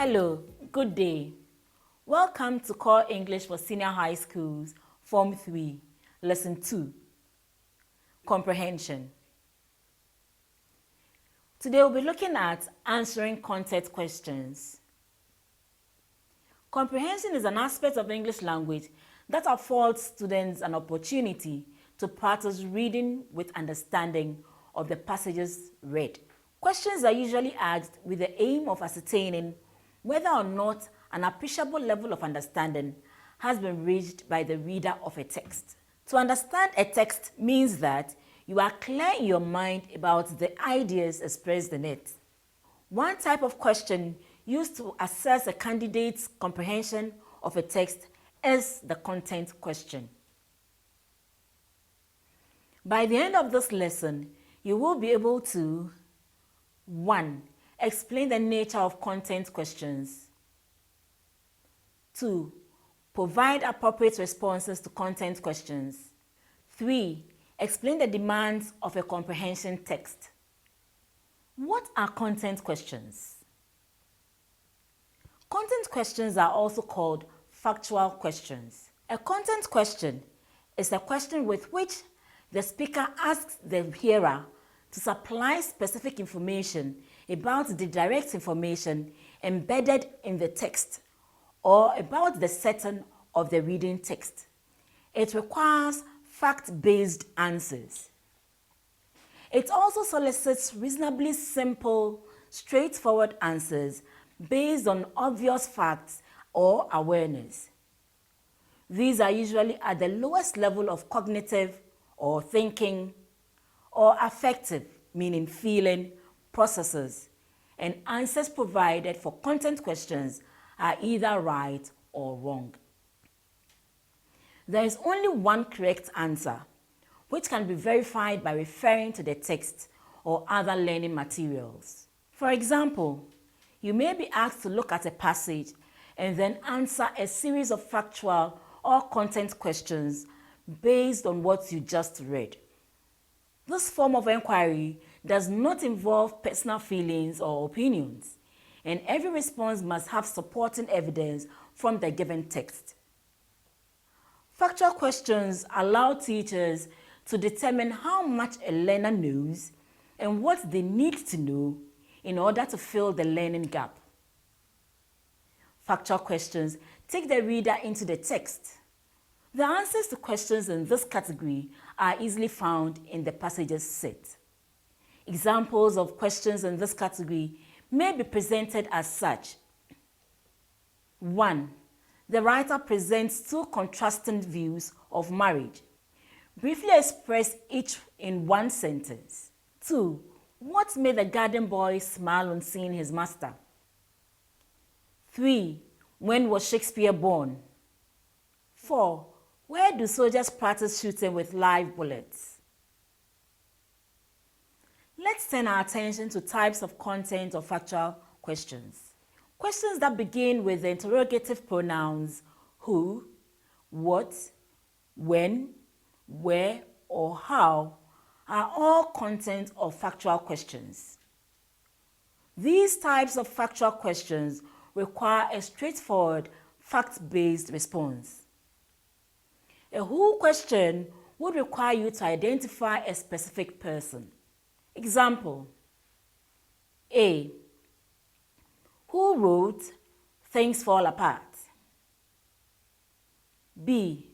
Hello, good day. Welcome to Core English for Senior High Schools, Form 3, Lesson 2, Comprehension. Today we'll be looking at answering content questions. Comprehension is an aspect of English language that affords students an opportunity to practice reading with understanding of the passages read. Questions are usually asked with the aim of ascertaining whether or not an appreciable level of understanding has been reached by the reader of a text. To understand a text means that you are clear in your mind about the ideas expressed in it. One type of question used to assess a candidate's comprehension of a text is the content question. By the end of this lesson, you will be able to 1. Explain the nature of content questions. 2. Provide appropriate responses to content questions. 3. Explain the demands of a comprehension text. What are content questions? Content questions are also called factual questions. A content question is a question with which the speaker asks the hearer to supply specific information about the direct information embedded in the text or about the setting of the reading text. It requires fact-based answers. It also solicits reasonably simple, straightforward answers based on obvious facts or awareness. These are usually at the lowest level of cognitive or thinking or affective, meaning feeling, processes, and answers provided for content questions are either right or wrong. There is only one correct answer, which can be verified by referring to the text or other learning materials. For example, you may be asked to look at a passage and then answer a series of factual or content questions based on what you just read. This form of inquiry does not involve personal feelings or opinions, and every response must have supporting evidence from the given text. Factual questions allow teachers to determine how much a learner knows and what they need to know in order to fill the learning gap. Factual questions take the reader into the text. The answers to questions in this category are easily found in the passages set. Examples of questions in this category may be presented as such. 1. The writer presents two contrasting views of marriage. Briefly express each in one sentence. 2. What made the garden boy smile on seeing his master? 3. When was Shakespeare born? 4. Where do soldiers practice shooting with live bullets? Let's turn our attention to types of content or factual questions. Questions that begin with the interrogative pronouns who, what, when, where, or how are all content or factual questions. These types of factual questions require a straightforward, fact-based response. A who question would require you to identify a specific person. Example: A. Who wrote Things Fall Apart? B.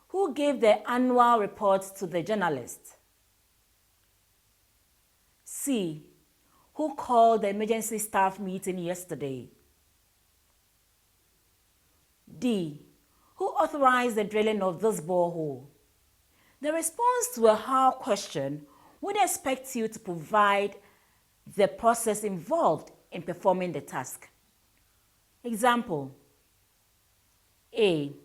Who gave the annual report to the journalist? C. Who called the emergency staff meeting yesterday? D. Who authorized the drilling of this borehole? The response to a how question would expect you to provide the process involved in performing the task. Example: A.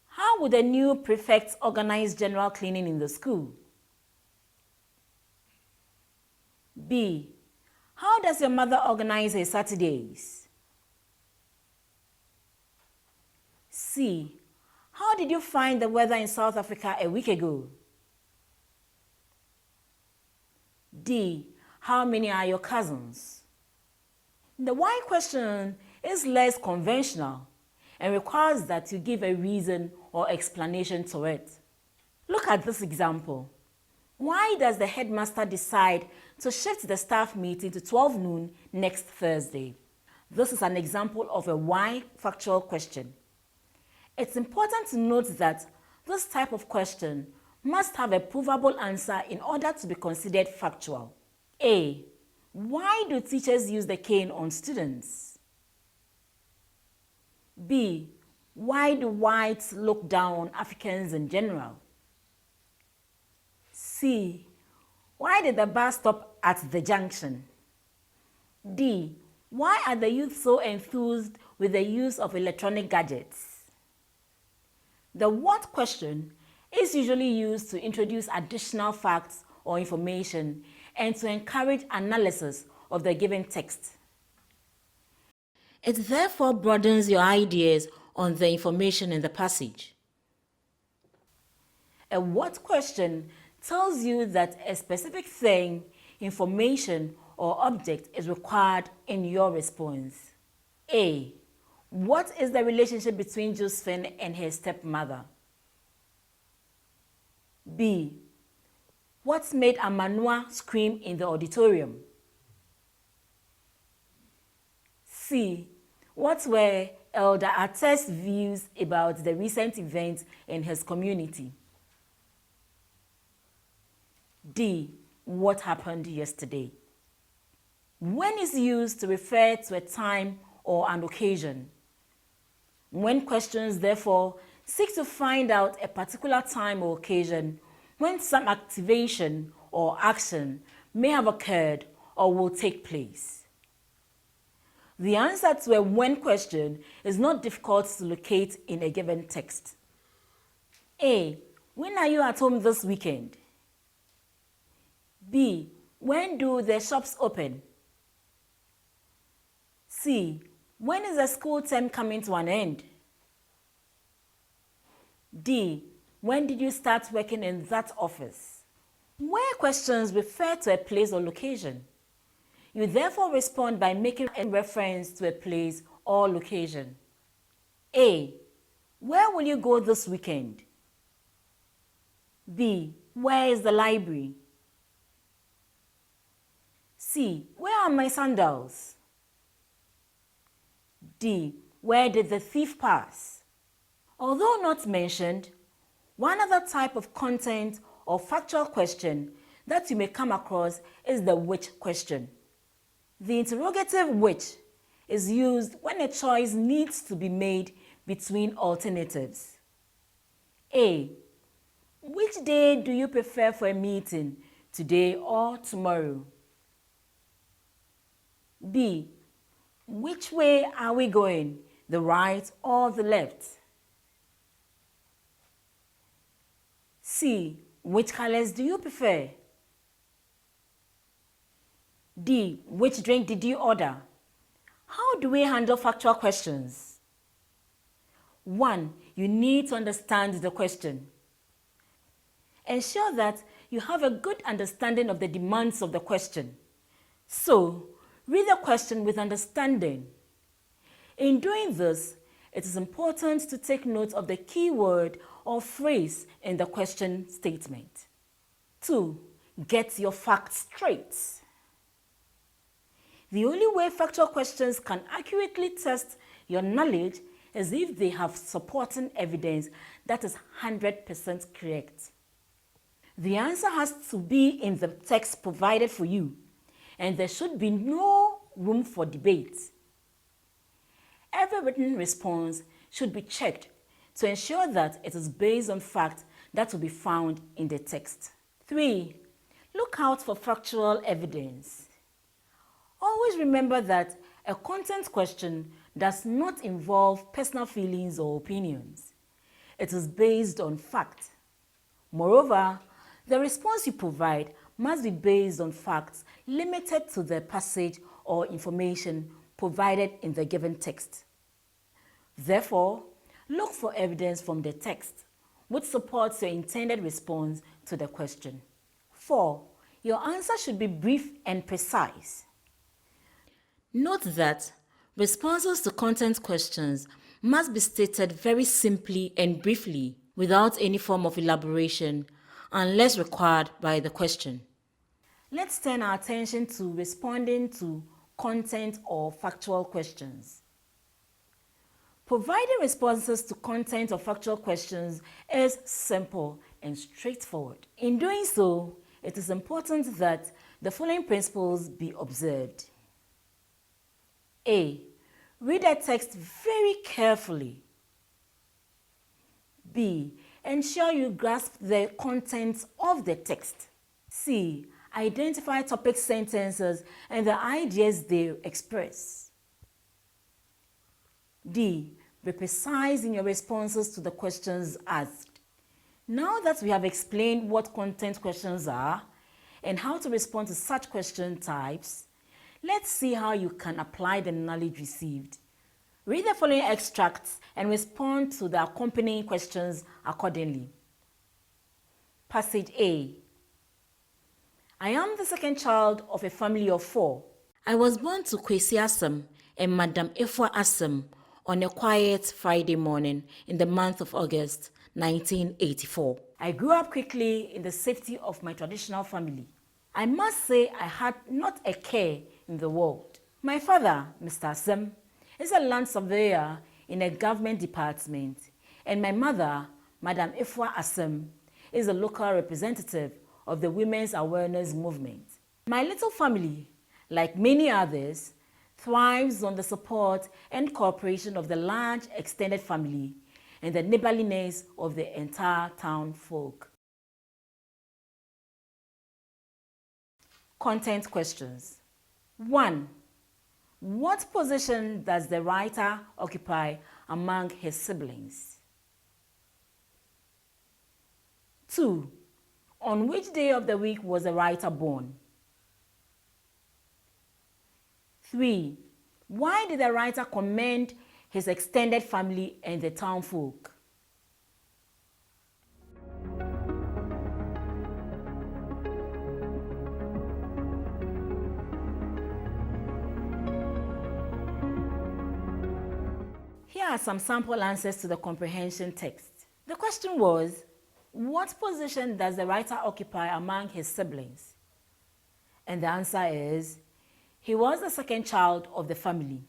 How would the new prefect organize general cleaning in the school? B. How does your mother organize her Saturdays? C. How did you find the weather in South Africa a week ago? D. How many are your cousins? The why question is less conventional and requires that you give a reason or explanation to it. Look at this example. Why does the headmaster decide to shift the staff meeting to 12 noon next Thursday? This is an example of a why factual question. It's important to note that this type of question must have a provable answer in order to be considered factual. A. Why do teachers use the cane on students? B. Why do whites look down on Africans in general? C. Why did the bus stop at the junction? D. Why are the youth so enthused with the use of electronic gadgets? The what question is usually used to introduce additional facts or information and to encourage analysis of the given text. It therefore broadens your ideas on the information in the passage. A what question tells you that a specific thing, information, or object is required in your response. A. What is the relationship between Josephine and her stepmother? B. What made Amanua scream in the auditorium? C. What were Elder Atte's views about the recent events in his community? D. What happened yesterday? When is used to refer to a time or an occasion. When questions, therefore, seek to find out a particular time or occasion when some activation or action may have occurred or will take place. The answer to a when question is not difficult to locate in a given text. A. When are you at home this weekend? B. When do the shops open? C. When is the school term coming to an end? D. When did you start working in that office? Where questions refer to a place or location, you therefore respond by making a reference to a place or location. A. Where will you go this weekend? B. Where is the library? C. Where are my sandals? D. Where did the thief pass? Although not mentioned, one other type of content or factual question that you may come across is the which question. The interrogative which is used when a choice needs to be made between alternatives. A. Which day do you prefer for a meeting, today or tomorrow? B. Which way are we going, the right or the left? C. Which colors do you prefer? D. Which drink did you order? How do we handle factual questions? 1. You need to understand the question. Ensure that you have a good understanding of the demands of the question. So, read the question with understanding. In doing this, it is important to take note of the key word or phrase in the question statement. 2. Get your facts straight. The only way factual questions can accurately test your knowledge is if they have supporting evidence that is 100% correct. The answer has to be in the text provided for you, and there should be no room for debate. Every written response should be checked to ensure that it is based on facts that will be found in the text. 3. Look out for factual evidence. Always remember that a content question does not involve personal feelings or opinions. It is based on fact. Moreover, the response you provide must be based on facts limited to the passage or information provided in the given text. Therefore, look for evidence from the text which supports your intended response to the question. 4. Your answer should be brief and precise. Note that responses to content questions must be stated very simply and briefly without any form of elaboration unless required by the question. Let's turn our attention to responding to content or factual questions. Providing responses to content or factual questions is simple and straightforward. In doing so, it is important that the following principles be observed. A. Read the text very carefully. B. Ensure you grasp the contents of the text. C. Identify topic sentences and the ideas they express. D. Be precise in your responses to the questions asked. Now that we have explained what content questions are and how to respond to such question types, let's see how you can apply the knowledge received. Read the following extracts and respond to the accompanying questions accordingly. Passage A. I am the second child of a family of 4. I was born to Kwesi Asem and Madam Efua Asem on a quiet Friday morning in the month of August 1984. I grew up quickly in the safety of my traditional family. I must say I had not a care in the world. My father, Mr. Asem, is a land surveyor in a government department, and my mother, Madam Efua Asem, is a local representative of the Women's Awareness Movement. My little family, like many others, thrives on the support and cooperation of the large extended family and the neighborliness of the entire town folk. Content questions. 1. What position does the writer occupy among his siblings? 2. On which day of the week was the writer born? 3. Why did the writer commend his extended family and the town folk? Here are some sample answers to the comprehension text. The question was, what position does the writer occupy among his siblings? And the answer is, he was the second child of the family.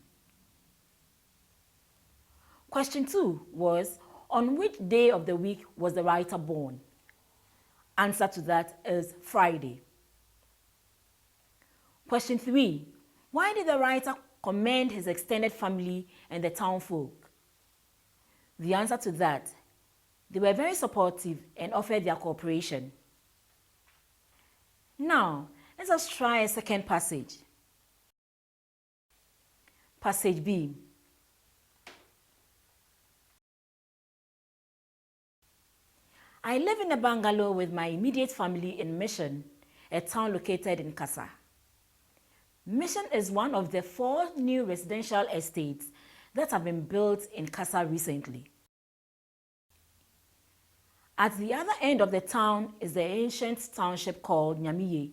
Question 2 was, on which day of the week was the writer born? Answer to that is Friday. Question 3, why did the writer commend his extended family and the town folk? The answer to that, they were very supportive and offered their cooperation. Now, let us try a second passage. Passage B. I live in a bungalow with my immediate family in Mission, a town located in Kasa. Mission is one of the 4 new residential estates that have been built in Kasa recently. At the other end of the town is the ancient township called Nyamiye.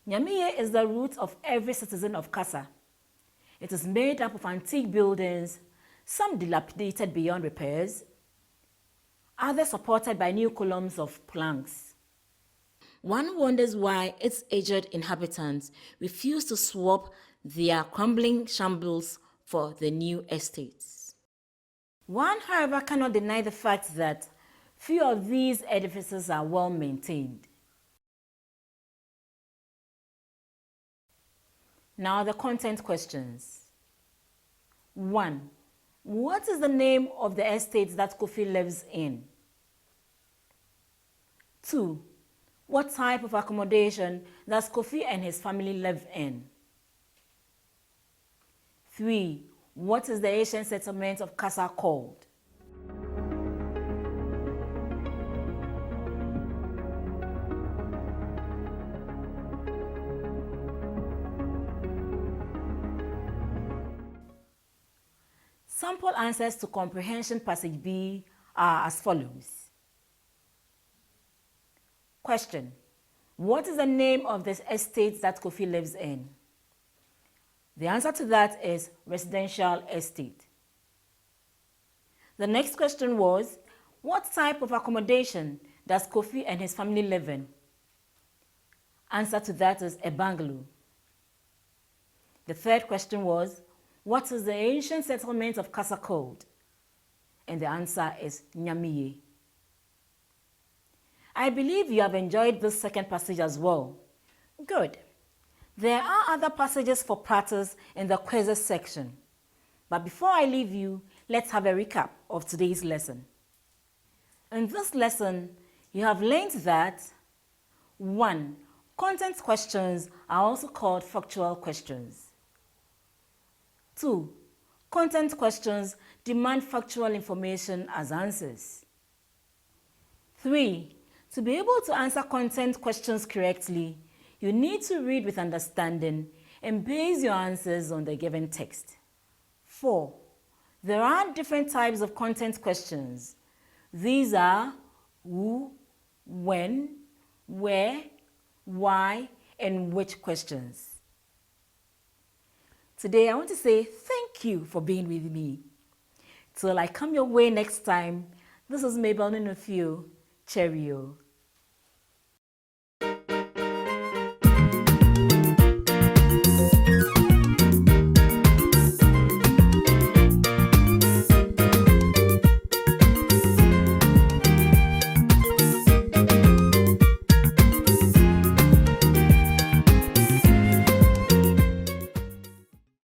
Nyamiye is the root of every citizen of Kasa. It is made up of antique buildings, some dilapidated beyond repairs, others supported by new columns of planks. One wonders why its aged inhabitants refuse to swap their crumbling shambles for the new estates. One, however, cannot deny the fact that few of these edifices are well maintained. Now the content questions. 1. What is the name of the estate that Kofi lives in? 2. What type of accommodation does Kofi and his family live in? 3. What is the ancient settlement of Kasa called? Sample answers to comprehension passage B are as follows. Question: what is the name of this estate that Kofi lives in? The answer to that is residential estate. The next question was, what type of accommodation does Kofi and his family live in? Answer to that is a bungalow. The third question was, what is the ancient settlement of Kasa called? And the answer is Nyamiye. I believe you have enjoyed this second passage as well. Good. There are other passages for practice in the quizzes section. But before I leave you, let's have a recap of today's lesson. In this lesson, you have learned that 1. Content questions are also called factual questions. 2. Content questions demand factual information as answers. 3. To be able to answer content questions correctly, you need to read with understanding and base your answers on the given text. 4. There are different types of content questions. These are who, when, where, why, and which questions. Today, I want to say thank you for being with me. Till I come your way next time, this is Mabel Ninofio. Cheerio.